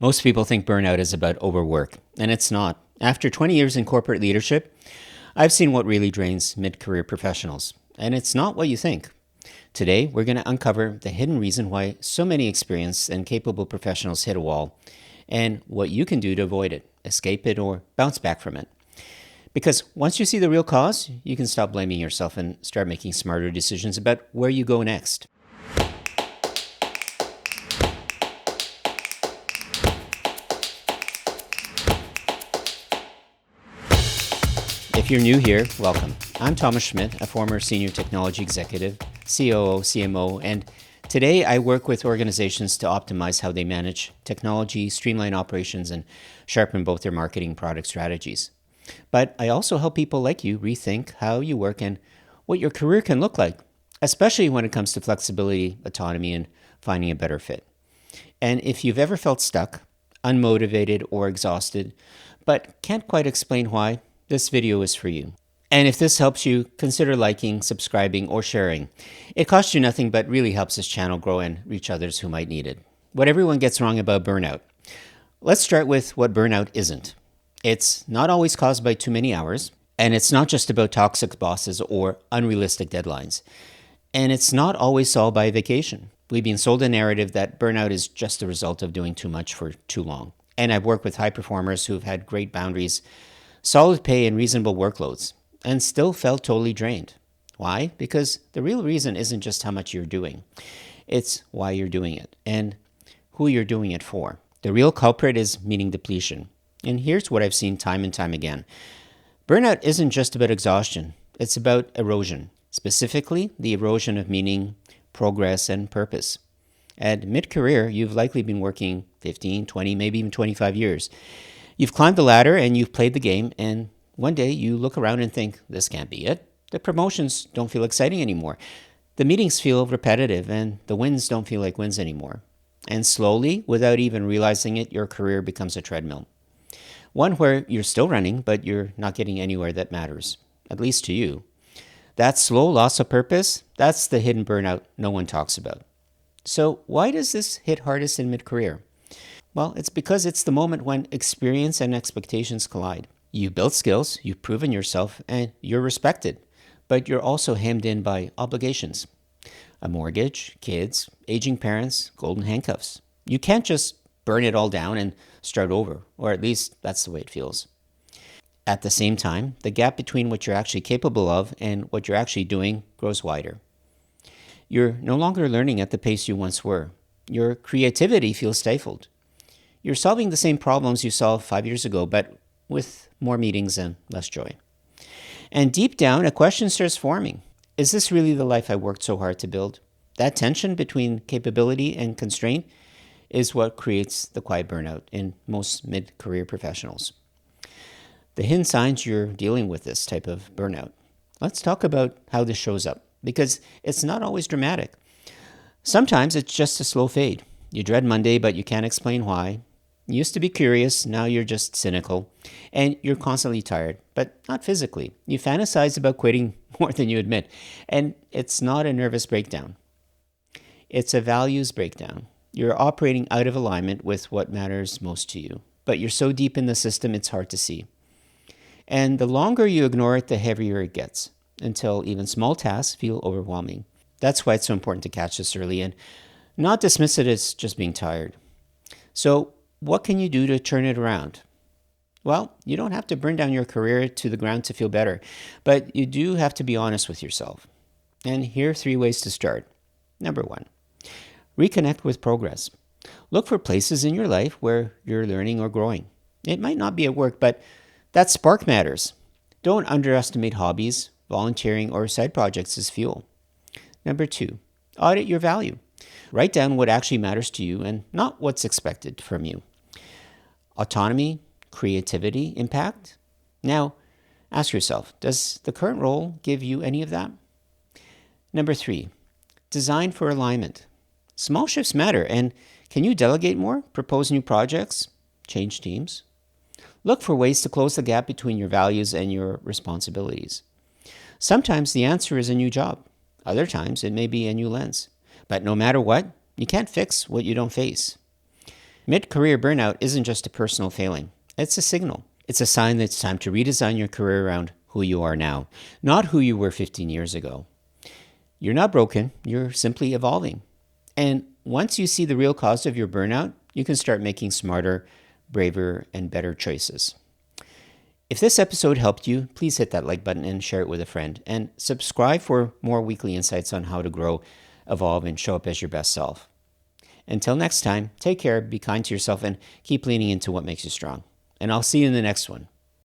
Most people think burnout is about overwork, and it's not. After 20 years in corporate leadership, I've seen what really drains mid career professionals, and it's not what you think. Today, we're going to uncover the hidden reason why so many experienced and capable professionals hit a wall, and what you can do to avoid it, escape it, or bounce back from it. Because once you see the real cause, you can stop blaming yourself and start making smarter decisions about where you go next. If you're new here, welcome. I'm Thomas Schmidt, a former senior technology executive, COO, CMO, and today I work with organizations to optimize how they manage technology, streamline operations, and sharpen both their marketing product strategies. But I also help people like you rethink how you work and what your career can look like, especially when it comes to flexibility, autonomy, and finding a better fit. And if you've ever felt stuck, unmotivated, or exhausted, but can't quite explain why, this video is for you. And if this helps you, consider liking, subscribing, or sharing. It costs you nothing but really helps this channel grow and reach others who might need it. What everyone gets wrong about burnout. Let's start with what burnout isn't. It's not always caused by too many hours, and it's not just about toxic bosses or unrealistic deadlines. And it's not always solved by vacation. We've been sold a narrative that burnout is just the result of doing too much for too long. And I've worked with high performers who've had great boundaries, solid pay, and reasonable workloads, and still felt totally drained. Why? Because the real reason isn't just how much you're doing. It's why you're doing it and who you're doing it for. The real culprit is meaning depletion. And here's what I've seen time and time again. Burnout isn't just about exhaustion. It's about erosion, specifically the erosion of meaning, progress, and purpose. At mid-career, you've likely been working 15, 20, maybe even 25 years. You've climbed the ladder and you've played the game, and one day you look around and think, this can't be it. The promotions don't feel exciting anymore. The meetings feel repetitive, and the wins don't feel like wins anymore. And slowly, without even realizing it, your career becomes a treadmill. One where you're still running, but you're not getting anywhere that matters, at least to you. That slow loss of purpose, that's the hidden burnout no one talks about. So why does this hit hardest in mid-career? Well, it's because it's the moment when experience and expectations collide. You've built skills, you've proven yourself, and you're respected. But you're also hemmed in by obligations. A mortgage, kids, aging parents, golden handcuffs. You can't just burn it all down and start over, or at least that's the way it feels. At the same time, the gap between what you're actually capable of and what you're actually doing grows wider. You're no longer learning at the pace you once were. Your creativity feels stifled. You're solving the same problems you solved 5 years ago, but with more meetings and less joy. And deep down, a question starts forming. Is this really the life I worked so hard to build? That tension between capability and constraint is what creates the quiet burnout in most mid-career professionals. The hidden signs you're dealing with this type of burnout. Let's talk about how this shows up, because it's not always dramatic. Sometimes it's just a slow fade. You dread Monday, but you can't explain why. You used to be curious, now you're just cynical. And you're constantly tired, but not physically. You fantasize about quitting more than you admit. And it's not a nervous breakdown. It's a values breakdown. You're operating out of alignment with what matters most to you. But you're so deep in the system, it's hard to see. And the longer you ignore it, the heavier it gets, until even small tasks feel overwhelming. That's why it's so important to catch this early and not dismiss it as just being tired. So, what can you do to turn it around? Well, you don't have to burn down your career to the ground to feel better, but you do have to be honest with yourself. And here are 3 ways to start. Number 1, reconnect with progress. Look for places in your life where you're learning or growing. It might not be at work, but that spark matters. Don't underestimate hobbies, volunteering, or side projects as fuel. Number 2, audit your value. Write down what actually matters to you and not what's expected from you. Autonomy, creativity, impact. Now, ask yourself, does the current role give you any of that? Number 3, design for alignment. Small shifts matter, and can you delegate more, propose new projects, change teams? Look for ways to close the gap between your values and your responsibilities. Sometimes the answer is a new job. Other times it may be a new lens. But no matter what, you can't fix what you don't face. Mid-career burnout isn't just a personal failing. It's a signal. It's a sign that it's time to redesign your career around who you are now, not who you were 15 years ago. You're not broken, you're simply evolving. And once you see the real cause of your burnout, you can start making smarter, braver, and better choices. If this episode helped you, please hit that like button and share it with a friend. And subscribe for more weekly insights on how to grow, evolve, and show up as your best self. Until next time, take care, be kind to yourself, and keep leaning into what makes you strong. And I'll see you in the next one.